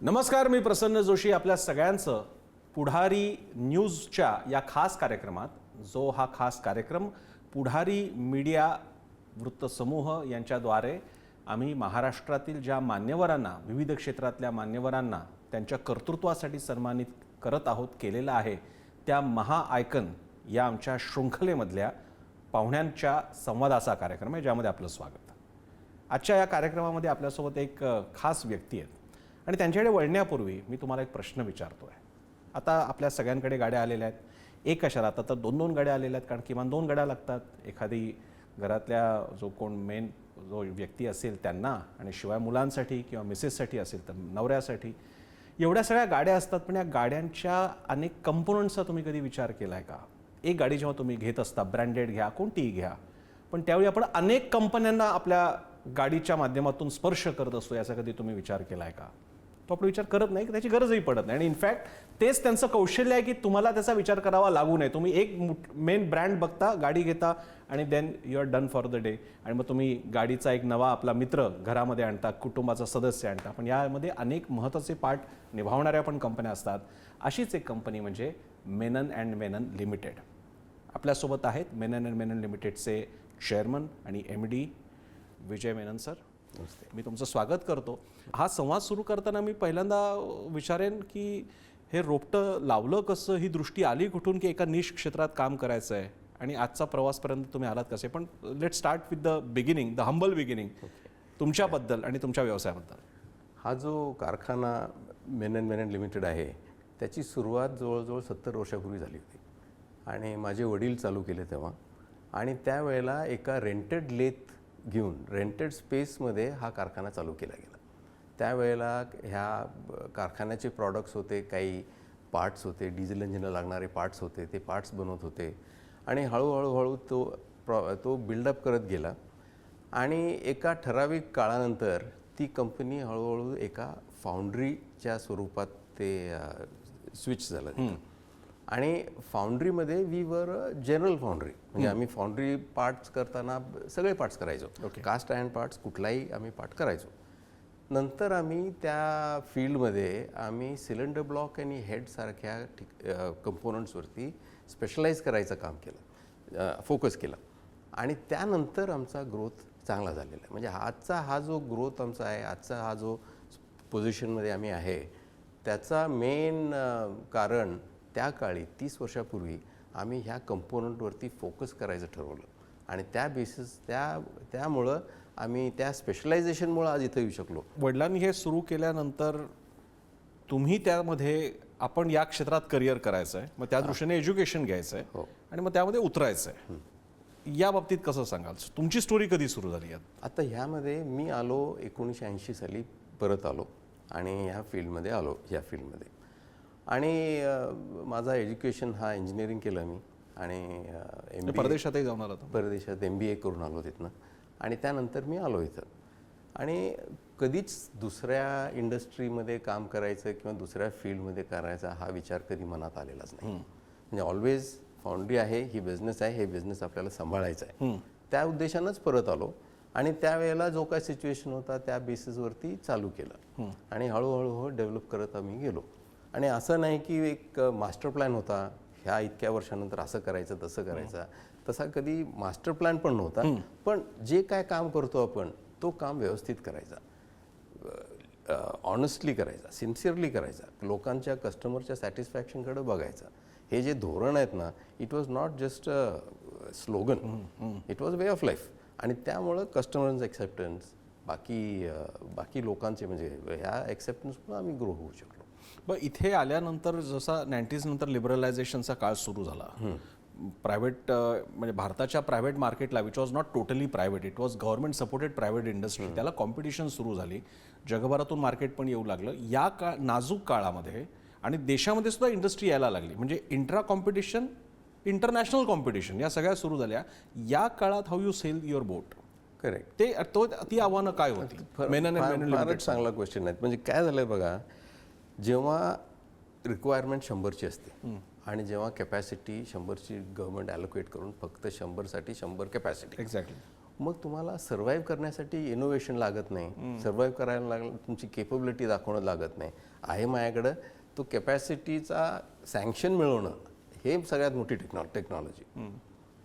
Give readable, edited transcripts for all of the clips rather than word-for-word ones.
नमस्कार, मी प्रसन्न जोशी. आपल्या सगळ्यांचं पुढारी न्यूजच्या या खास कार्यक्रमात, जो हा खास कार्यक्रम पुढारी मीडिया वृत्तसमूह यांच्याद्वारे आम्ही महाराष्ट्रातील ज्या मान्यवरांना, विविध क्षेत्रातल्या मान्यवरांना त्यांच्या कर्तृत्वासाठी सन्मानित करत आहोत, केलेला आहे, त्या महा आयकन या आमच्या शृंखलेमधल्या पाहुण्यांच्या संवादाचा कार्यक्रम आहे, ज्यामध्ये आपलं स्वागत. आजच्या या कार्यक्रमामध्ये आपल्यासोबत एक खास व्यक्ती आहेत आणि त्यांच्याकडे वळण्यापूर्वी मी तुम्हाला एक प्रश्न विचारतो आहे. आता आपल्या सगळ्यांकडे गाड्या आलेल्या आहेत. एक कशाला, आता तर 2-2 गाड्या आलेल्या आहेत, कारण किमान 2 गाड्या लागतात. एखादी घरातल्या जो कोण मेन जो व्यक्ती असेल त्यांना, आणि शिवाय मुलांसाठी किंवा मिसेससाठी असेल तर नवऱ्यासाठी. एवढ्या सगळ्या गाड्या असतात, पण या गाड्यांच्या अनेक कंपोनंट्सचा तुम्ही कधी विचार केला आहे का? एक गाडी जेव्हा तुम्ही घेत असता, ब्रँडेड घ्या, कोणतीही घ्या, पण त्यावेळी आपण अनेक कंपन्यांना आपल्या गाडीच्या माध्यमातून स्पर्श करत असतो. याचा कधी तुम्ही विचार केला आहे का? तो आपण विचार करत नाही, त्याची गरजही पडत नाही. आणि इनफॅक्ट तेच त्यांचं कौशल्य आहे की तुम्हाला त्याचा विचार करावा लागू नये. तुम्ही एक मेन ब्रँड बघता, गाडी घेता आणि then you are done for the day. आणि मग तुम्ही गाडीचा एक नवा आपला मित्र घरामध्ये आणता, कुटुंबाचा सदस्य आणता. पण यामध्ये अनेक महत्त्वाचे पार्ट निभावणाऱ्या पण कंपन्या असतात. अशीच एक कंपनी म्हणजे मेनन अँड मेनन लिमिटेड. आपल्यासोबत आहेत मेनन अँड मेनन लिमिटेडचे चेअरमन आणि MD विजय मेनन सर. नमस्ते. मी तुमचं स्वागत करतो. हा संवाद सुरू करताना मी पहिल्यांदा विचारेन की हे रोपटं लावलं कसं, ही दृष्टी आली कुठून की एका निश क्षेत्रात काम करायचं आहे, आणि आजचा प्रवासपर्यंत तुम्ही आलात कसे? पण let start with the beginning, the humble beginning, तुमच्याबद्दल आणि तुमच्या व्यवसायाबद्दल. हा जो कारखाना मेनन मेनन लिमिटेड आहे, त्याची सुरुवात जवळजवळ 70 वर्षापूर्वी झाली होती. आणि माझे वडील चालू केले तेव्हा. आणि त्यावेळेला एका रेंटेड लेथ घेऊन रेंटेड स्पेसमध्ये हा कारखाना चालू केला गेला. त्यावेळेला ह्या कारखान्याचे प्रॉडक्ट्स होते, काही पार्ट्स होते, डिझेल इंजिनला लागणारे पार्ट्स होते, ते पार्ट्स बनवत होते. आणि हळूहळू तो बिल्डअप करत गेला. आणि एका ठराविक काळानंतर ती कंपनी हळूहळू एका फाउंड्रीच्या स्वरूपात ते स्विच झालं. आणि फाउंड्रीमध्ये वी वर जनरल फाउंड्री, म्हणजे आम्ही फाउंड्री पार्ट्स करताना सगळे पार्ट्स करायचो. कास्ट आयर्न पार्ट्स कुठलाही आम्ही पार्ट करायचो. नंतर आम्ही त्या फील्डमध्ये आम्ही सिलेंडर ब्लॉक आणि हेडसारख्या कंपोनंट्सवरती स्पेशलाइज करायचं काम केलं, फोकस केला. आणि त्यानंतर आमचा ग्रोथ चांगला झालेला आहे. म्हणजे आजचा हा जो ग्रोथ आमचा आहे, आजचा हा जो पोझिशनमध्ये आम्ही आहे, त्याचा मेन कारण त्या काळी 30 वर्षापूर्वी आम्ही ह्या कंपोनंटवरती फोकस करायचं ठरवलं. आणि त्यामुळं आम्ही त्या स्पेशलायझेशनमुळं आज इथं येऊ शकलो. वडिलांनी हे सुरू केल्यानंतर तुम्ही त्यामध्ये, आपण या क्षेत्रात करिअर करायचं आहे, मग त्या दृष्टीने एज्युकेशन घ्यायचं आहे आणि मग त्यामध्ये उतरायचं आहे. या बाबतीत कसं सांगाल? तुमची स्टोरी कधी सुरू झाली? आता ह्यामध्ये मी आलो 1980 साली परत आलो आणि ह्या फील्डमध्ये आलो. आणि माझा एज्युकेशन हा इंजिनिअरिंग केलं मी. आणि परदेशातही जाऊन आला? परदेशात MBA करून आलो तिथनं. आणि त्यानंतर मी आलो इथं. आणि कधीच दुसऱ्या इंडस्ट्रीमध्ये काम करायचं किंवा दुसऱ्या फील्डमध्ये करायचा हा विचार कधी मनात आलेलाच नाही. म्हणजे ऑलवेज फाउंड्री आहे, ही बिझनेस आहे, हे बिझनेस आपल्याला सांभाळायचं आहे, त्या उद्देशानंच परत आलो. आणि त्यावेळेला जो काय सिच्युएशन होता त्या बेसिसवरती चालू केलं. आणि हळूहळू डेव्हलप करत आम्ही गेलो. आणि असं नाही की एक मास्टर प्लॅन होता, ह्या इतक्या वर्षानंतर असं करायचं तसं करायचं, तसा कधी मास्टर प्लॅन पण नव्हता. पण जे काय काम करतो आपण, तो काम व्यवस्थित करायचा, ऑनेस्टली करायचा, सिन्सिअरली करायचा, लोकांच्या कस्टमरच्या सॅटिस्फॅक्शनकडे बघायचा. हे जे धोरण आहेत ना, it was not just a slogan, it was way of life. आणि त्यामुळं कस्टमर्स ॲक्सेप्टन्स, बाकी लोकांचे म्हणजे ह्या ॲक्सेप्टन्समुळे आम्ही ग्रो होऊ शकलो. बरं, इथे आल्यानंतर जसा 90s नंतर लिबरलायझेशनचा काळ सुरू झाला, प्रायव्हेट म्हणजे भारताच्या प्रायव्हेट मार्केटला, which was not totally private, it was government supported private industry, त्याला कॉम्पिटिशन सुरू झाली, जगभरातून मार्केट पण येऊ लागलं. या नाजूक काळामध्ये आणि देशामध्ये सुद्धा इंडस्ट्री यायला लागली, म्हणजे इंट्रा कॉम्पिटिशन, इंटरनॅशनल कॉम्पिटिशन या सगळ्या सुरू झाल्या. या काळात how you sell your boat? Correct. ती आव्हानं काय होती? फारच चांगला क्वेश्चन आहे. म्हणजे काय झालंय बघा, जेव्हा रिक्वायरमेंट 100ची असते आणि जेव्हा कॅपॅसिटी 100ची गव्हर्नमेंट ॲलोकेट करून फक्त 100साठी 100 कॅपॅसिटी, एक्झॅक्टली, मग तुम्हाला सर्व्हाइव्ह करण्यासाठी इनोव्हेशन लागत नाही, सर्व्हाइव्ह करायला लागलं तुमची केपेबिलिटी दाखवणं लागत नाही. आहे माझ्याकडं तो कॅपॅसिटीचा सँक्शन मिळवणं हे सगळ्यात मोठी टेक्नॉलॉजी.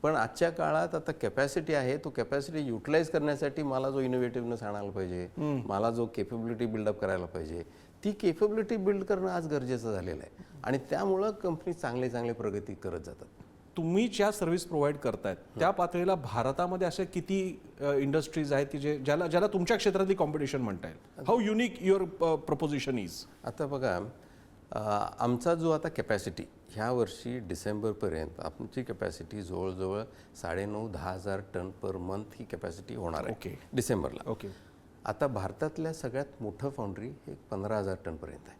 पण आजच्या काळात आता कॅपॅसिटी आहे, तो कॅपॅसिटी युटिलाइज करण्यासाठी मला जो इनोव्हेटिव्हनेस आणायला पाहिजे, मला जो केपेबिलिटी बिल्डअप करायला पाहिजे, ती केपेबिलिटी बिल्ड करणं आज गरजेचं झालेलं आहे. आणि त्यामुळं कंपनी चांगली प्रगती करत जातात. तुम्ही ज्या सर्व्हिस प्रोव्हाइड करतायत त्या पातळीला भारतामध्ये असे किती इंडस्ट्रीज आहेत की ज्याला तुमच्या क्षेत्रातली कॉम्पिटिशन म्हणता येईल? How unique your preposition is? आता बघा, आमचा जो आता कॅपॅसिटी ह्या वर्षी डिसेंबरपर्यंत आमची कॅपॅसिटी जवळजवळ 9,500-10,000 टन पर मंथ ही कॅपॅसिटी होणार आहे. ओके. डिसेंबरला. ओके. आता भारतातल्या सगळ्यात मोठं फाउंड्री हे 15,000 टनपर्यंत आहे.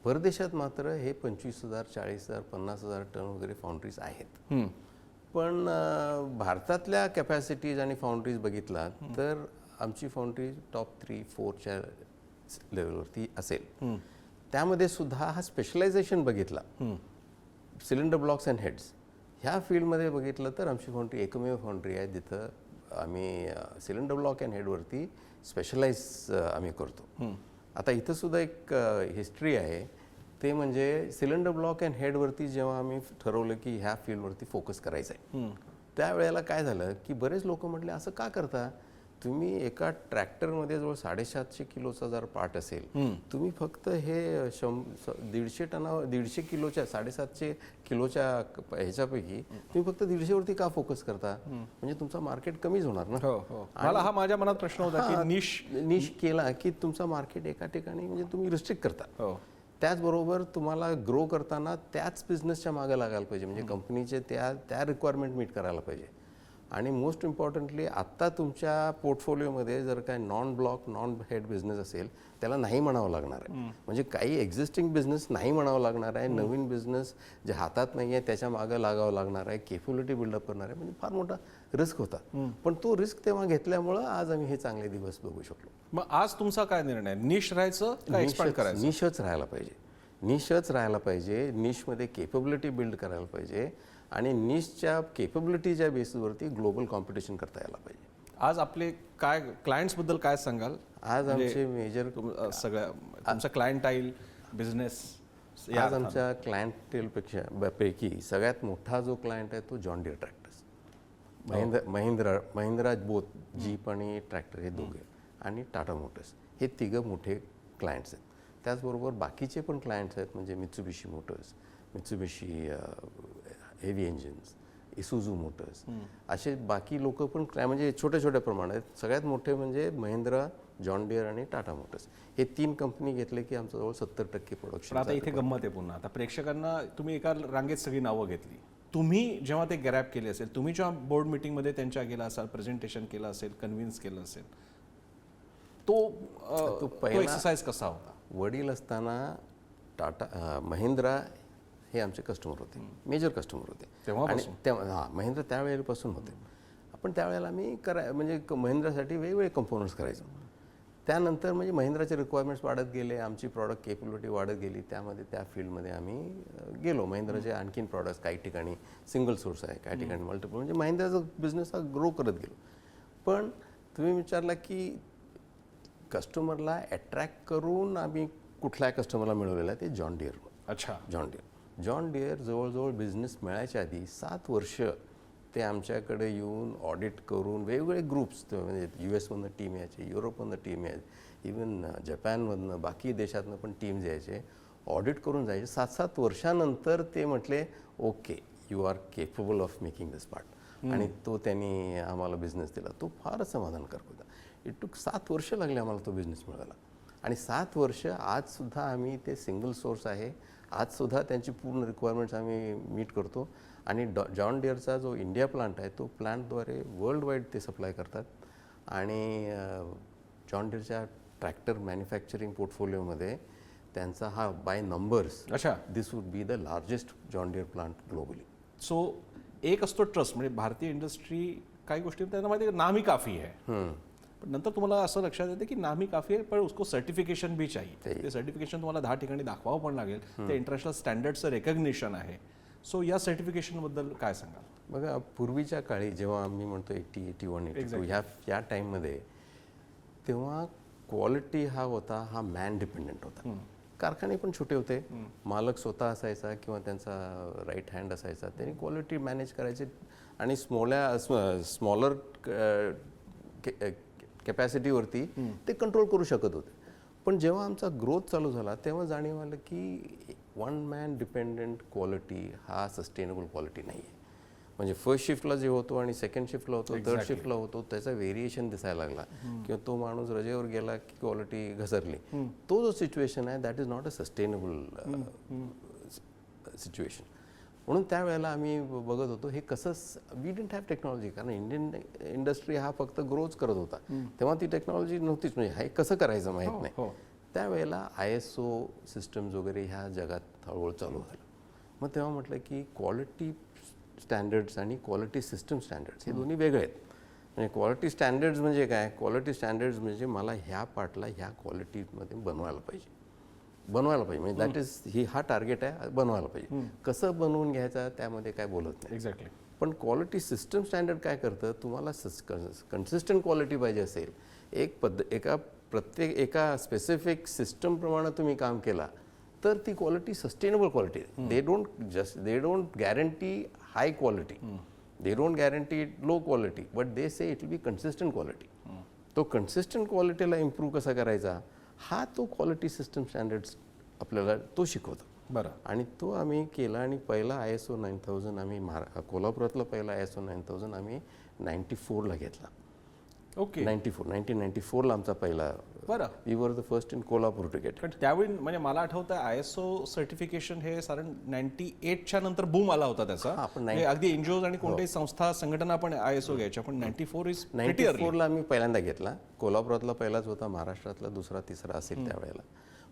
परदेशात मात्र हे 25,000, 40,000, 50,000 टन वगैरे फाउंड्रीज आहेत. पण भारतातल्या कॅपॅसिटीज आणि फाउंड्रीज बघितला तर आमची फाउंड्री टॉप 3-4च्या लेवलवरती असेल. त्यामध्ये सुद्धा हा स्पेशलायझेशन बघितला, सिलेंडर ब्लॉक्स अँड हेड्स ह्या फील्डमध्ये बघितलं तर आमची फाउंड्री एकमेव फाउंड्री आहे जिथं आम्ही सिलेंडर ब्लॉक अँड हेडवरती स्पेशलाइज आम्ही करतो. आता इथं सुद्धा एक हिस्ट्री आहे, ते म्हणजे सिलेंडर ब्लॉक अँड हेडवरती जेव्हा आम्ही ठरवलं की ह्या फील्डवरती फोकस करायचं आहे, त्यावेळेला काय झालं की बरेच लोक म्हटले असं का करता तुम्ही? एका ट्रॅक्टरमध्ये जवळ 750 किलोचा जर पार्ट असेल, तुम्ही फक्त हे 150 किलोच्या 750 किलोच्या ह्याच्यापैकी तुम्ही फक्त 150 वरती का फोकस करता? म्हणजे तुमचा मार्केट कमीच होणार ना. मला हा माझ्या मनात प्रश्न होता की निश केला की तुमचा मार्केट एका ठिकाणी म्हणजे तुम्ही रिस्ट्रिक्ट करता. त्याचबरोबर तुम्हाला ग्रो करताना त्याच बिझनेसच्या मागे लागायला पाहिजे, म्हणजे कंपनीचे त्या रिक्वायरमेंट मीट करायला पाहिजे. आणि मोस्ट इम्पॉर्टंटली आत्ता तुमच्या पोर्टफोलिओमध्ये जर काय non block non head business असेल त्याला नाही म्हणावं लागणार आहे. म्हणजे काही एक्झिस्टिंग बिझनेस नाही म्हणावं लागणार आहे, नवीन बिझनेस जे हातात नाही आहे त्याच्या मागे लागावं लागणार आहे, केपेबिलिटी बिल्डअप करणार आहे. म्हणजे फार मोठा रिस्क होता. पण तो रिस्क तेव्हा घेतल्यामुळं आज आम्ही हे चांगले दिवस बघू शकलो. मग आज तुमचा काय निर्णय? निश राहायचं का एक्सपांड करायचं? निशच राहायला पाहिजे. निशच राहायला पाहिजे. निशमध्ये केपेबिलिटी बिल्ड करायला पाहिजे आणि निशच्या केपेबिलिटीच्या बेसिसवरती ग्लोबल कॉम्पिटिशन करता यायला पाहिजे. आज आपले काय क्लायंट्स बद्दल काय सांगाल? आज आमचे मेजर सगळ्या तुमचा क्लायंटाईल बिझनेस, आज आमच्या क्लायंटेलपेक्षा पैकी सगळ्यात मोठा जो क्लायंट आहे तो John Deere tractors. Mahindra both jeep आणि ट्रॅक्टर हे दोघे, आणि टाटा मोटर्स हे तिघं मोठे क्लायंट्स आहेत. त्याचबरोबर बाकीचे पण क्लायंट्स आहेत, म्हणजे Mitsubishi Motors, Mitsubishi Heavy Engines, Isuzu Motors, असे बाकी लोक पण म्हणजे छोट्या प्रमाणात. सगळ्यात मोठे म्हणजे महिंद्रा, जॉन डियर आणि टाटा मोटर्स हे 3 कंपनी घेतले की आमचं जवळ 70% प्रोडक्शन. आता इथे गंमत आहे पुन्हा. आता प्रेक्षकांना तुम्ही एका रांगेत सगळी नावं घेतली. तुम्ही जेव्हा ते ग्रॅब केले असेल, तुम्ही जेव्हा बोर्ड मीटिंगमध्ये त्यांच्या गेला असाल, प्रेझेंटेशन केलं असेल, कन्व्हिन्स केलं असेल, तो एक्सरसाइज कसा होता? वडील असताना टाटा महिंद्रा हे आमचे कस्टमर होते, मेजर कस्टमर होते. आणि महिंद्रा त्यावेळेपासून होते. आपण त्यावेळेला आम्ही म्हणजे महिंद्रासाठी वेगवेगळे कंपोनंट्स करायचो. त्यानंतर म्हणजे महिंद्राचे रिक्वायरमेंट्स वाढत गेले, आमची प्रॉडक्ट केपेबिलिटी वाढत गेली, त्यामध्ये त्या फील्डमध्ये आम्ही गेलो. महिंद्राचे आणखीन प्रॉडक्ट्स काही ठिकाणी सिंगल सोर्स आहे, काही ठिकाणी मल्टिपल, म्हणजे महिंद्राचा बिझनेस हा ग्रो करत गेलो. पण तुम्ही विचारला की कस्टमरला अट्रॅक्ट करून आम्ही कुठल्या कस्टमरला मिळवलेलं आहे, ते जॉन डियर. अच्छा. जॉन डियर जवळजवळ बिझनेस मिळायच्या आधी 7 वर्ष ते आमच्याकडे येऊन ऑडिट करून वेगवेगळे ग्रुप्स, म्हणजे US मधनं टीम यायचे, युरोपमधनं टीम यायचे, इवन जपानमधनं बाकी देशातनं पण टीम्स यायचे, ऑडिट करून जायचे. 7-7 वर्षानंतर ते म्हटले okay you are capable of making this part, आणि तो त्यांनी आम्हाला बिझनेस दिला. तो फारच समाधानकारक होता. इट टूक 7 वर्ष लागले आम्हाला तो बिझनेस मिळाला. आणि 7 वर्ष आजसुद्धा आम्ही ते सिंगल सोर्स आहे, आजसुद्धा त्यांची पूर्ण रिक्वायरमेंट्स आम्ही मीट करतो. आणि जॉन डियरचा जो इंडिया प्लांट आहे तो प्लांटद्वारे वर्ल्ड वाईड ते सप्लाय करतात. आणि जॉन डियरच्या ट्रॅक्टर मॅन्युफॅक्चरिंग पोर्टफोलिओमध्ये त्यांचा हा बाय नंबर्स, अच्छा, this would be the largest John Deere plant globally. So एक असतो ट्रस्ट, म्हणजे भारतीय इंडस्ट्री काही गोष्टी त्यांना माहिती आहे नाम ही काफी है, पण नंतर तुम्हाला असं लक्षात येते की नाम ही काफी आहे पण उसको सर्टिफिकेशन भी चाहिए. ते सर्टिफिकेशन तुम्हाला 10 ठिकाणी दाखवावं पण लागेल. ते इंटरनॅशनल स्टँडर्डचं रेकग्निशन आहे. सो या सर्टिफिकेशन बद्दल काय सांगाल? बघा पूर्वीच्या काळी जेव्हा आम्ही म्हणतो 81, 82 या टाईममध्ये, तेव्हा क्वालिटी हा होता, हा मॅन डिपेंडंट होता. कारखाने पण छोटे होते, मालक स्वतः असायचा किंवा त्यांचा राईट हँड असायचा, त्यांनी क्वालिटी मॅनेज करायचे आणि स्मॉलर कॅपॅसिटीवरती ते कंट्रोल करू शकत होते. पण जेव्हा आमचा ग्रोथ चालू झाला तेव्हा जाणीव आलं की वन मॅन डिपेंडंट क्वालिटी हा सस्टेनेबल क्वालिटी नाही आहे. म्हणजे फर्स्ट शिफ्टला जे होतो आणि सेकंड शिफ्टला होतो, थर्ड शिफ्टला होतो, त्याचा व्हेरिएशन दिसायला लागला किंवा तो माणूस रजेवर गेला की क्वालिटी घसरली. तो जो सिच्युएशन आहे that is not a sustainable situation. म्हणून त्यावेळेला आम्ही बघत होतो हे कसं, वी डिडंट हॅव टेक्नॉलॉजी, कारण इंडियन इंडस्ट्री हा फक्त ग्रोच करत होता, तेव्हा ती टेक्नॉलॉजी नव्हतीच, म्हणजे हे कसं करायचं माहीत नाही. त्यावेळेला ISO सिस्टम्स वगैरे ह्या जगात हळूहळू चालू झालं. मग तेव्हा म्हटलं की क्वालिटी स्टँडर्ड्स आणि क्वालिटी सिस्टम स्टँडर्ड्स हे दोन्ही वेगळे आहेत. म्हणजे क्वालिटी स्टँडर्ड्स म्हणजे काय, क्वालिटी स्टँडर्ड्स म्हणजे मला ह्या पार्टला ह्या क्वालिटीमध्ये बनवायला पाहिजे म्हणजे दॅट इज हा टार्गेट आहे, बनवायला पाहिजे. कसं बनवून घ्यायचं त्यामध्ये काय बोलत नाही. एक्झॅक्टली. पण क्वालिटी सिस्टम स्टँडर्ड काय करतं, तुम्हाला कन्सिस्टंट क्वालिटी पाहिजे असेल, एका स्पेसिफिक सिस्टमप्रमाणे तुम्ही काम केला तर ती quality sustainable quality. They don't guarantee high quality, they don't guarantee low quality, but they say it will be consistent quality. तो कन्सिस्टंट क्वालिटीला इम्प्रूव्ह कसा करायचा हा तो क्वालिटी सिस्टम स्टँडर्ड्स आपल्याला तो शिकवतो. बरं. आणि तो आम्ही केला आणि पहिला ISO 9000 आम्ही कोल्हापुरातला पहिला ISO 9000 आम्ही 94ला घेतला. ओके. 1994ला आमचा पहिला. बरं. We were the first in Kolhapur to get. पण त्यावेळी म्हणजे मला आठवतं ISO सर्टिफिकेशन हे साधारण 98च्या नंतर बूम आला होता त्याचा. म्हणजे अगदी एनजीओज आणि कोणत्याही संस्था संघटना पण ISO घ्यायच्या, पण 94 इज 94ला आम्ही पहिल्यांदा घेतला. कोल्हापुरातला पहिलाच होता, महाराष्ट्रातला दुसरा तिसरा असेल त्यावेळेला.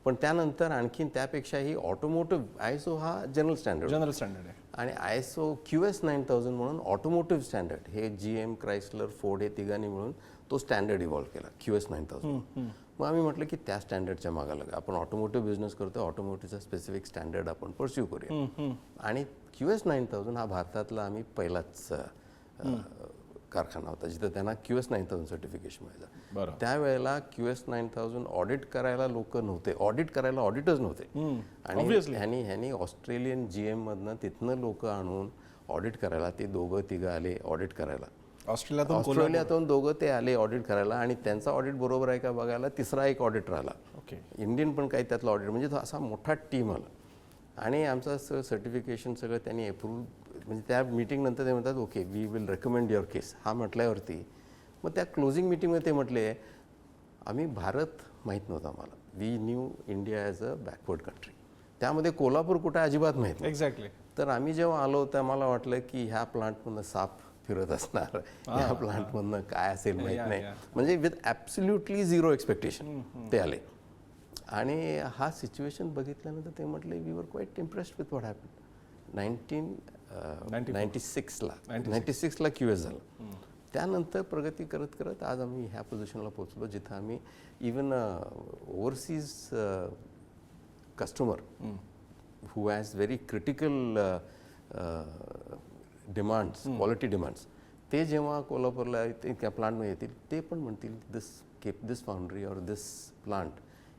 पण त्यानंतर आणखीन त्यापेक्षाही ऑटोमोटिव्ह ISO हा जनरल स्टँडर्ड आहे आणि ISO QS 9000 म्हणून ऑटोमोटिव्ह स्टँडर्ड, हे GM, क्रायस्लर, फोर्ड हे तिघांनी मिळून तो स्टँडर्ड इव्हॉल्व केला QS 9000. मग आम्ही म्हटलं की त्या स्टँडर्डच्या मागा लागा, आपण ऑटोमोटिव्ह बिझनेस करतो, ऑटोमोटिव्हचा स्पेसिफिक स्टँडर्ड आपण परस्यू करूया. आणि QS 9000 हा भारतातला आम्ही पहिलाच कारखाना होता जिथं त्यांना QS 9000 सर्टिफिकेशन मिळालं. त्यावेळेला QS 9000 ऑडिट करायला लोक नव्हते, ऑडिट करायला ऑडिटर्स नव्हते. आणि ह्यांनी ऑस्ट्रेलियन GM मधनं तिथनं लोक आणून ऑडिट करायला, ते दोघं तिघं आले ऑडिट करायला. ऑस्ट्रेलियातून दोघं ते आले ऑडिट करायला आणि त्यांचा ऑडिट बरोबर आहे का बघायला तिसरा एक ऑडिटर आला. ओके. इंडियन पण काही त्यातला ऑडिट, म्हणजे तो असा मोठा टीम आला. आणि आमचं सर्टिफिकेशन सगळं त्यांनी अप्रूव्ह, म्हणजे त्या मीटिंग नंतर ते म्हणतात okay we will recommend your case हा म्हटल्यावरती, मग त्या क्लोजिंग मीटिंगमध्ये ते म्हटले आम्ही भारत माहीत नव्हता आम्हाला, we knew India as a backward country. त्यामध्ये कोल्हापूर कुठे अजिबात माहीत नाही. एक्झॅक्टली. तर आम्ही जेव्हा आलो तर मला वाटलं की ह्या प्लांटमधनं साप फिरत असणार, ह्या प्लांटमधनं काय असेल माहीत नाही. म्हणजे विथ ॲब्सल्युटली झिरो एक्सपेक्टेशन ते आले. आणि हा सिच्युएशन बघितल्यानंतर ते म्हटले we were quite impressed with what happen. 96ला QS झालं. त्यानंतर प्रगती करत करत आज आम्ही ह्या पोझिशनला पोहोचलो जिथं आम्ही even overseas customer who has very critical demands, quality demands, ते जेव्हा कोल्हापूरला त्या प्लांटमध्ये येतील ते पण म्हणतील this foundry or this plant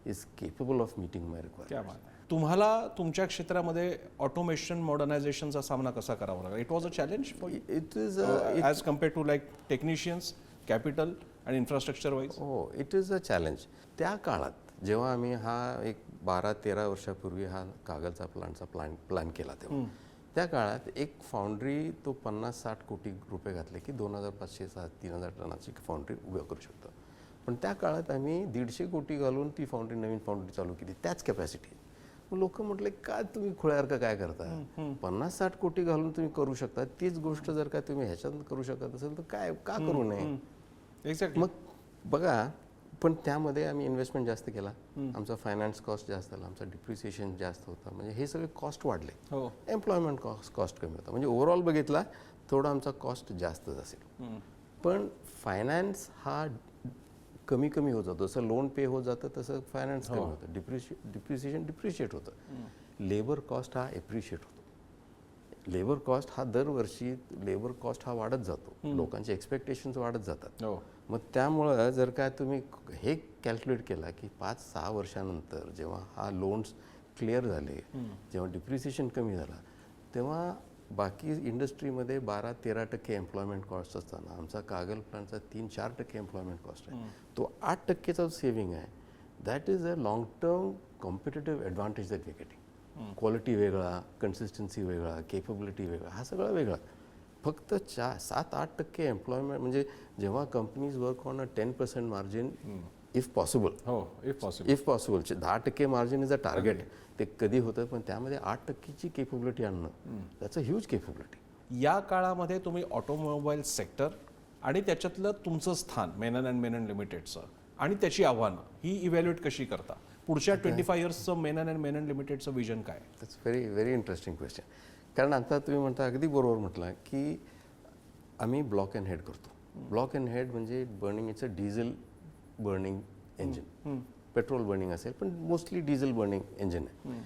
is capable of meeting my requirements. तुम्हाला तुमच्या क्षेत्रामध्ये ऑटोमेशन मॉडर्नायझेशनचा सामना कसा करावा लागला? It was a challenge for it is as compare to like technicians, capital आणि इन्फ्रास्ट्रक्चर वाईज. हो, इट इज अ चॅलेंज. त्या काळात जेव्हा आम्ही हा एक 12-13 वर्षापूर्वी हा कागदचा प्लांटचा प्लॅन केला, तेव्हा त्या काळात एक फाउंड्री तो 50-60 कोटी रुपये घातले की 2500-3000 टनाची फाउंड्री उभं करू शकतो. पण त्या काळात आम्ही 150 कोटी घालून ती फाउंड्री, नवीन फाउंड्री चालू केली, त्याच कॅपॅसिटी. मग लोक म्हटले काय तुम्ही खुळ्यासारखं काय करता, 50-60 कोटी घालून तुम्ही करू शकता, तीच गोष्ट जर का तुम्ही ह्याच्यात करू शकत असेल तर काय का करू नये. एक्झॅक्टली. मग बघा, पण त्यामध्ये आम्ही इन्व्हेस्टमेंट जास्त केला, आमचा फायनान्स कॉस्ट जास्त आला, आमचा डिप्रिसिएशन जास्त होता, म्हणजे हे सगळे कॉस्ट वाढले. हो. एम्प्लॉयमेंट कॉस्ट कमी होता, म्हणजे ओव्हरऑल बघितला थोडा आमचा कॉस्ट जास्तच असेल. पण फायनान्स हा कमी कमी होत जातो, जसं लोन पे होत जातं तसं फायनान्स कमी होतं, डिप्रिसिएशन डिप्रिशिएट होतं, लेबर कॉस्ट हा एप्रिशिएट होतो. लेबर कॉस्ट हा दरवर्षी लेबर कॉस्ट हा वाढत जातो, लोकांचे एक्सपेक्टेशन्स वाढत जातात. हो. मग त्यामुळं जर काय तुम्ही हे कॅल्क्युलेट केला की 5-6 वर्षानंतर जेव्हा हा लोन्स क्लिअर झाले, जेव्हा डिप्रिसिएशन कमी झाला, तेव्हा बाकी इंडस्ट्रीमध्ये 12-13% एम्प्लॉयमेंट कॉस्ट असताना आमचा कागल प्लांटचा 3-4% एम्प्लॉयमेंट कॉस्ट आहे. तो 8%चा सेव्हिंग आहे. That is a long term competitive advantage that we getting. Quality वेगळा, कन्सिस्टन्सी वेगळा, केपेबिलिटी वेगळा, हा सगळा वेगळा. फक्त 7-8% एम्प्लॉयमेंट म्हणजे जेव्हा companies work on a 10% margin if possible, हो, if possible. If possible 10% margin is a target. ते कधी होतं, पण त्यामध्ये 8%ची केपेबिलिटी आणणं, दॅट्स अ ह्यूज केपेबिलिटी. या काळामध्ये तुम्ही ऑटोमोबाईल सेक्टर आणि त्याच्यातलं तुमचं स्थान मेनन अँड मेनन लिमिटेडचं आणि त्याची आव्हानं ही इव्हॅल्युएट कशी करता? पुढच्या 25 इयर्सचं मेनन अँड मेनन लिमिटेडचं विजन काय? That's very interesting question. कारण आता तुम्ही म्हणता अगदी बरोबर म्हटलं की आम्ही ब्लॉक अँड हेड करतो. ब्लॉक अँड हेड म्हणजे burning, it's a diesel burning engine. Petrol burning असेल पण मोस्टली डिझेल बर्निंग इंजिन आहे.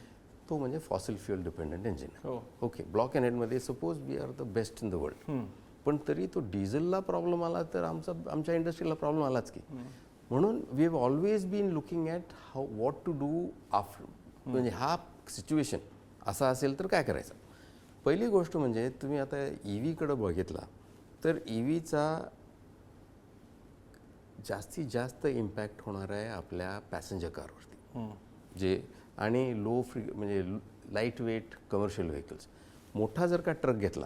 तो म्हणजे फॉसिल फ्युएल डिपेंडंट इंजिन आहे. ओके, ब्लॉक अँड हेडमध्ये suppose we are the best in the world, पण तरी तो डिझेलला प्रॉब्लेम आला तर आमच्या इंडस्ट्रीला प्रॉब्लेम आलाच की. म्हणून we have always been looking at how what to do after, म्हणजे हा सिच्युएशन असा असेल तर काय करायचं. पहिली गोष्ट म्हणजे तुम्ही आता EVकडे बघितला तर EVचा जास्तीत जास्त इम्पॅक्ट होणार आहे आपल्या पॅसेंजर कारवरती, जे आणि म्हणजे लाईट वेट कमर्शियल व्हेकल्स. मोठा जर का ट्रक घेतला,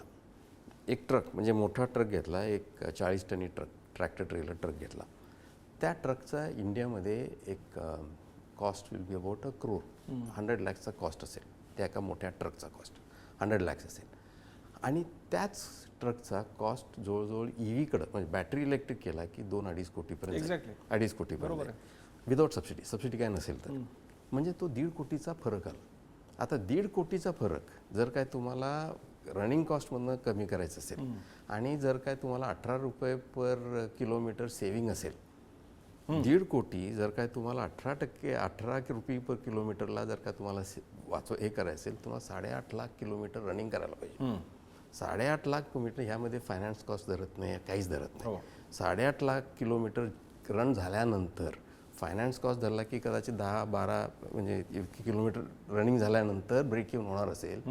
एक ट्रक म्हणजे मोठा ट्रक घेतला, एक 40 टनी ट्रक, ट्रॅक्टर ट्रेलर ट्रक घेतला, त्या ट्रकचा इंडियामध्ये एक cost will be about 1 crore, 100 lakhsचा कॉस्ट असेल. त्या एका मोठ्या ट्रकचा कॉस्ट 100 lakhs असेल. आणि त्याच ट्रकचा कॉस्ट जवळजवळ EVकडं म्हणजे बॅटरी इलेक्ट्रिक केला की 2-2.5 कोटीपर्यंत, एक्झॅक्टली 2.5 कोटीपर्यंत विदाउट सबसिडी काय नसेल तर. म्हणजे तो 1.5 कोटीचा फरक आला. आता 1.5 कोटीचा फरक जर काय तुम्हाला रनिंग कॉस्टमधनं कमी करायचं असेल आणि जर काय तुम्हाला 18 रुपये पर किलोमीटर सेव्हिंग असेल, 1.5 कोटी जर काय तुम्हाला 18 रुपये पर किलोमीटरला जर का तुम्हाला हे करायचं असेल, तुम्हाला 8.5 लाख किलोमीटर रनिंग करायला पाहिजे. 8.5 लाख किलोमीटर ह्यामध्ये फायनान्स कॉस्ट धरत नाही, काहीच धरत नाही. 8.5 लाख किलोमीटर रन झाल्यानंतर फायनान्स कॉस्ट धरला की कदाचित 10-12 म्हणजे किलोमीटर रनिंग झाल्यानंतर ब्रेक इव्हन होणार असेल,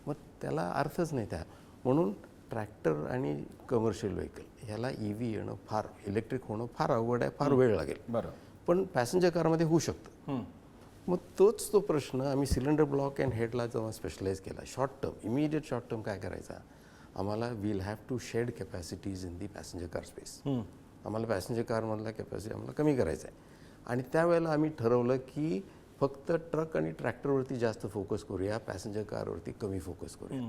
मग त्याला अर्थच नाही त्या. म्हणून ट्रॅक्टर आणि कमर्शियल व्हेकल ह्याला EV येणं फार, इलेक्ट्रिक होणं फार अवघड आहे, फार वेळ लागेल. बरं, पण पॅसेंजर कारमध्ये होऊ शकतं. मग तो प्रश्न आम्ही सिलेंडर ब्लॉक अँड हेडला जेव्हा स्पेशलाइज केला, short term, immediate short term काय करायचा, आम्हाला will have to shed capacities in the passenger car space. आम्हाला पॅसेंजर कारमधला कॅपॅसिटी आम्हाला कमी करायचा आहे. आणि त्यावेळेला आम्ही ठरवलं की फक्त ट्रक आणि ट्रॅक्टरवरती जास्त फोकस करूया, पॅसेंजर कारवरती कमी फोकस करूया.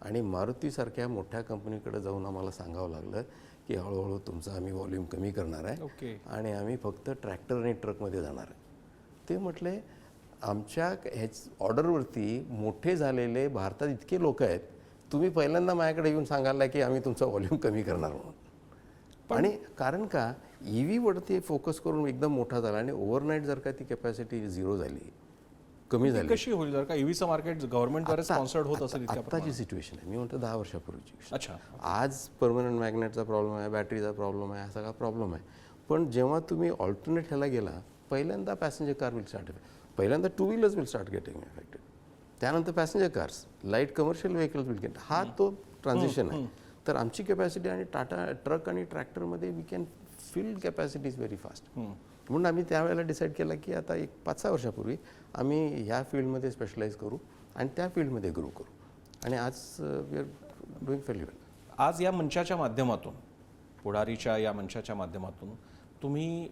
आणि मारुतीसारख्या मोठ्या कंपनीकडे जाऊन आम्हाला सांगावं लागलं की हळूहळू तुमचं आम्ही व्हॉल्यूम कमी करणार आहे आणि आम्ही फक्त ट्रॅक्टर आणि ट्रकमध्ये जाणार आहे. ते म्हटले आमच्या ऑर्डरवरती मोठे झालेले भारतात इतके लोक आहेत, तुम्ही पहिल्यांदा माझ्याकडे येऊन सांगायला की आम्ही तुमचा व्हॉल्यूम कमी करणार म्हणून. आणि कारण का EVवरती फोकस करून एकदम मोठा झाला आणि ओव्हरनाईट जर का ती कॅपॅसिटी 0 झाली, कमी झाली, कशी होईल जर का EVचं मार्केट गव्हर्नमेंटद्वारे स्पॉन्सर्ड होत असेल? आत्ताची सिच्युएशन आहे, मी म्हणतो 10 वर्षापूर्वीची. अच्छा, आज परमनंट मॅग्नेटचा प्रॉब्लेम आहे, बॅटरीचा प्रॉब्लेम आहे, हा सगळा प्रॉब्लेम आहे. पण जेव्हा तुम्ही ऑल्टरनेट ह्याला गेला, पहिल्यांदा पॅसेंजर कार विल स्टार्ट, पहिल्यांदा 2 wheelers will start getting affected, त्यानंतर passenger cars, light commercial vehicles will get, हा तो ट्रान्झिशन आहे. तर आमची कॅपॅसिटी आणि टाटा ट्रक आणि ट्रॅक्टरमध्ये we can fill capacities very fast. म्हणून आम्ही त्यावेळेला डिसाईड केला की आता एक 5-6 वर्षापूर्वी आम्ही ह्या फील्डमध्ये स्पेशलाइज करू आणि त्या फील्डमध्ये ग्रो करू. आणि आज वी आर डुईंग फेअरली वेल. आज या मंचाच्या माध्यमातून, पुढारीच्या या मंचाच्या माध्यमातून तुम्ही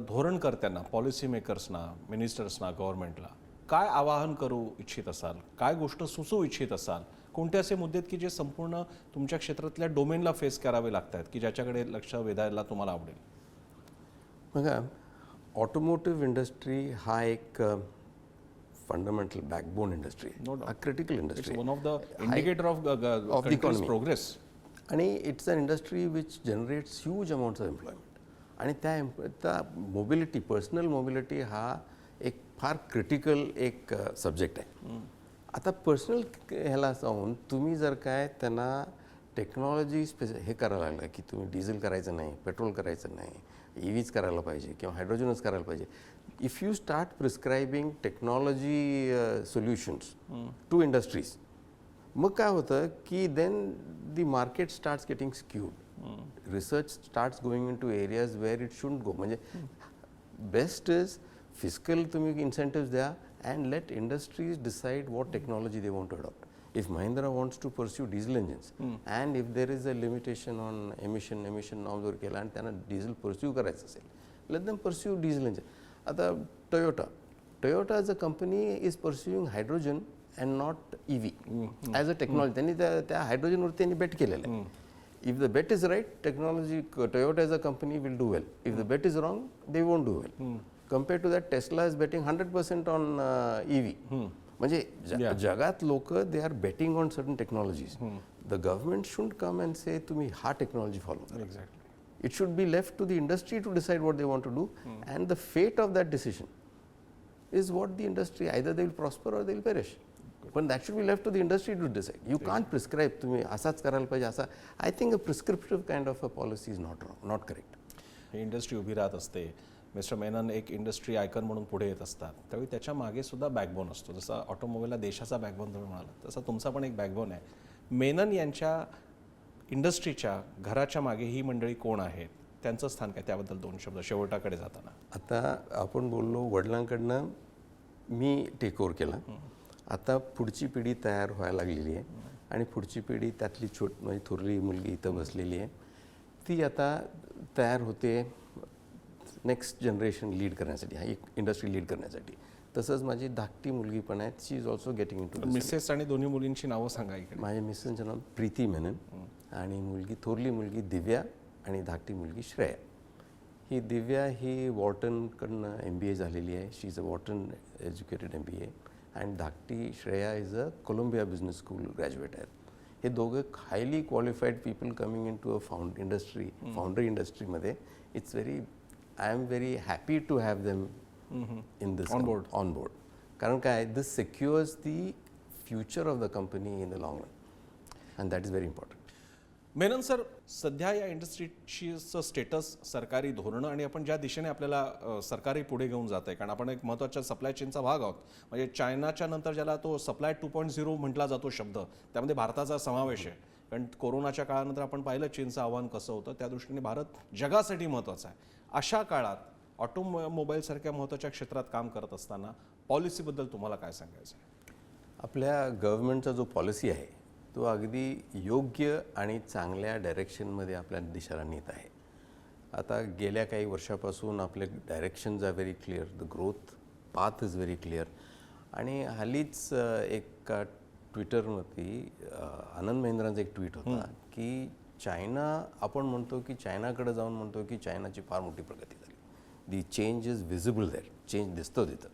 धोरणकर्त्यांना, पॉलिसी मेकर्सना, मिनिस्टर्सना, गव्हर्नमेंटला काय आवाहन करू इच्छित असाल, काय गोष्ट सुचवू इच्छित असाल? कोणते असे मुद्दे आहेत की जे संपूर्ण तुमच्या क्षेत्रातल्या डोमेनला फेस करावे लागत आहेत, की ज्याच्याकडे लक्ष वेधायला तुम्हाला आवडेल? बघा, ऑटोमोटिव्ह इंडस्ट्री हा एक fundamental backbone industry, critical industry, one of the indicator of the economy progress. आणि it's an industry which generates huge amounts of employment. आणि त्या मोबिलिटी, पर्सनल मोबिलिटी हा एक फार क्रिटिकल एक सब्जेक्ट आहे. आता पर्सनल ह्याला जाऊन तुम्ही जर काय त्यांना टेक्नॉलॉजी हे करायला लागलं की तुम्ही डिझेल करायचं नाही, पेट्रोल करायचं नाही, EVच करायला पाहिजे किंवा हायड्रोजनच करायला पाहिजे. If you start prescribing technology solutions to industries, मग काय होतं की then the market starts getting skewed. Research starts going into areas where it should go. म्हणजे बेस्ट इज फिजिकल तुम्ही इन्सेंटिव्स द्या and let industries decide what technology they want to adopt. If Mahindra wants to pursue diesel engines and if there is a limitation on emission norms वर केला आणि त्यांना diesel pursue करायचं असेल, let them pursue diesel engine. आता Toyota as a company is pursuing hydrogen and not EV as a technology. त्यांनी त्या hydrogen वरती त्यांनी bet केलेलं आहे. If the bet is right, Toyota as a company will do well. If the bet is wrong, they won't do well. Compared to that, Tesla is betting 100% on EV. म्हणजे जगात लोक they are betting on certain technologies. The government should come and say तुम्ही हा technology follow करा. Exactly. It should be left to the industry to decide what they want to do and the fate of that decision is what the industry either they will prosper or they will perish. पण that should be left to the industry to decide. You can't prescribe तुम्ही असाच करायला पाहिजे असा. I think a prescriptive kind of a policy is not wrong, not correct. Industry उभी राहत असते. Mister Menon एक इंडस्ट्री आयकन म्हणून पुढे येत असतात, त्यावेळी त्याच्या मागे सुद्धा बॅकबोन असतो. जसा ऑटोमोबाईलला देशाचा बॅकबोन तुम्ही म्हणाला, तसा तुमचा पण एक बॅकबोन आहे. मेनन यांच्या इंडस्ट्रीच्या घराच्या मागे ही मंडळी कोण आहेत, त्यांचं स्थान काय, त्याबद्दल 2 शब्द शेवटाकडे जाताना. आता आपण बोललो वडिलांकडनं मी टेक ओव्हर केला. आता पुढची पिढी तयार व्हायला लागलेली आहे आणि पुढची पिढी त्यातली माझी थोरली मुलगी इथं बसलेली आहे, ती आता तयार होते नेक्स्ट जनरेशन लीड करण्यासाठी, हा एक इंडस्ट्री लीड करण्यासाठी. तसंच माझी धाकटी मुलगी पण आहे, she is also getting in to. Mrs आणि दोन्ही मुलींची नावं सांगा इकडे. माझ्या मिसेसचं नाव प्रीती मेनन आणि थोरली मुलगी दिव्या आणि धाकटी मुलगी श्रेया. ही दिव्या ही वॉर्टनकडनं MBA झालेली आहे. She is a Wharton educated MBA. अँड धाकटी Shreya is a Columbia business school graduate आहेत. हे दोघं highly qualified people coming in to a foundry इंडस्ट्रीमध्ये. It's I am very happy to have them in this on board. कारण काय, this secures the future of the company in the long run and that is very important. Menon sir, सध्या या इंडस्ट्रीचं status, सरकारी धोरणं आणि आपण ज्या दिशेने आपल्याला सरकारी पुढे घेऊन जात आहे, कारण आपण एक महत्त्वाच्या सप्लाय चेनचा भाग आहोत. म्हणजे चायनाच्या नंतर ज्याला तो सप्लाय 2.0 म्हटला जातो शब्द, त्यामध्ये भारताचा समावेश आहे. कारण कोरोनाच्या काळानंतर आपण पाहिलं चीनचं आव्हान कसं होतं, त्या दृष्टीने भारत जगासाठी महत्त्वाचा आहे. अशा काळात ऑटोमोबाईलसारख्या महत्त्वाच्या क्षेत्रात काम करत असताना पॉलिसीबद्दल तुम्हाला काय सांगायचं आहे? आपल्या गव्हर्नमेंटचा जो पॉलिसी आहे तो अगदी योग्य आणि चांगल्या डायरेक्शनमध्ये आपल्या देशाला नेत आहे. आता गेल्या काही वर्षापासून आपले directions are very clear, the growth path is very clear. आणि हल्लीच एक ट्विटरवरती आनंद महिंद्रांचा एक ट्विट होता की चायना, आपण म्हणतो की चायनाकडे जाऊन म्हणतो की चायनाची फार मोठी प्रगती झाली, the change is visible there, change दिसतो तिथं.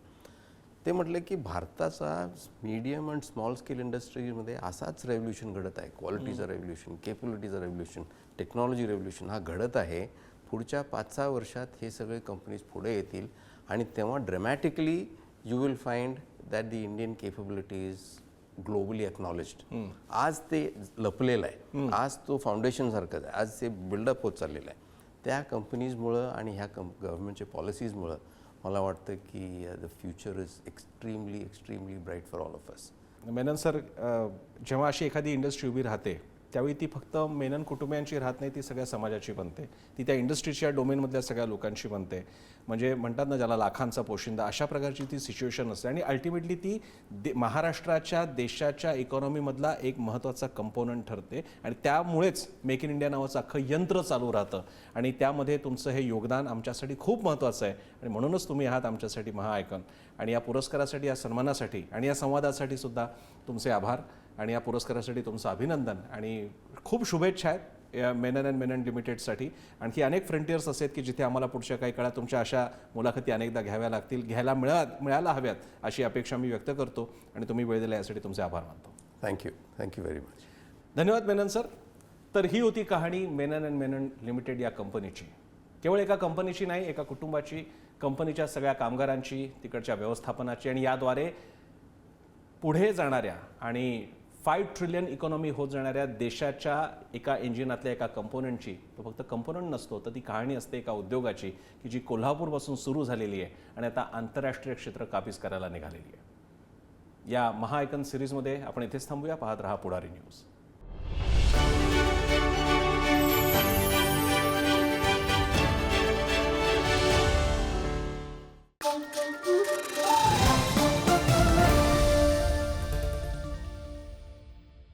ते म्हटलं की भारताचा मीडियम अँड स्मॉल स्केल इंडस्ट्रीजमध्ये असाच रेव्होल्युशन घडत आहे. क्वालिटीचं रेव्होल्युशन, केपॅबिलिटीचं रेव्होल्युशन, टेक्नॉलॉजी रेव्होल्युशन हा घडत आहे. पुढच्या 5-6 वर्षात हे सगळे कंपनीज पुढे येतील आणि तेव्हा dramatically you will find that the Indian capability is globally acknowledged. आज ते लपलेलं आहे, आज तो फाउंडेशन सारखंच आहे, आज ते बिल्डअप होत चाललेलं आहे. त्या कंपनीजमुळं आणि ह्या गव्हर्नमेंटच्या पॉलिसीजमुळं मला वाटतं की the future is extremely bright for all of us. Menon sir, जेव्हा अशी एखादी इंडस्ट्री उभी राहते त्यावेळी ती फक्त मेनन कुटुंबियांची राहत नाही, ती सगळ्या समाजाची बनते, ती त्या इंडस्ट्रीच्या डोमेनमधल्या सगळ्या लोकांची बनते. म्हणजे म्हणतात ना ज्याला लाखांचा पोशिंदा, अशा प्रकारची ती सिच्युएशन असते आणि अल्टिमेटली ती महाराष्ट्राच्या देशाच्या इकॉनॉमीमधला एक महत्त्वाचा कंपोनंट ठरते आणि त्यामुळेच मेक इन इंडिया नावाचं अख्खं यंत्र चालू राहतं आणि त्यामध्ये तुमचं हे योगदान आमच्यासाठी खूप महत्त्वाचं आहे आणि म्हणूनच तुम्ही आहात आमच्यासाठी महाआयकॉन. आणि या पुरस्कारासाठी, या सन्मानासाठी आणि या संवादासाठी सुद्धा तुमचे आभार आणि या पुरस्कारासाठी तुमचं अभिनंदन आणि खूप शुभेच्छा आहेत या मेनन अँड मेनन लिमिटेडसाठी. आणखी अनेक फ्रंटियर्स असेल की जिथे आम्हाला पुढच्या काही काळात तुमच्या अशा मुलाखती अनेकदा घ्याव्या लागतील, घ्यायला मिळायला हव्यात अशी अपेक्षा मी व्यक्त करतो आणि तुम्ही वेळ दिला यासाठी तुमचे आभार मानतो. Thank you very much. धन्यवाद मेनन सर. तर ही होती कहाणी मेनन अँड मेनन लिमिटेड या कंपनीची. केवळ एका कंपनीची नाही, एका कुटुंबाची, कंपनीच्या सगळ्या कामगारांची, तिकडच्या व्यवस्थापनाची आणि याद्वारे पुढे जाणाऱ्या आणि 5 ट्रिलियन इकॉनॉमी होत जाणाऱ्या देशाच्या एका इंजिनातल्या एका कंपोनंटची, तो फक्त कंपोनंट नसतो तर ती कहाणी असते एका उद्योगाची की जी कोल्हापूरपासून सुरू झालेली आहे आणि आता आंतरराष्ट्रीय क्षेत्र काबीज करायला निघालेली आहे. या महाआयकन सिरीजमध्ये आपण इथेच थांबूया. पाहत रहा पुढारी न्यूज.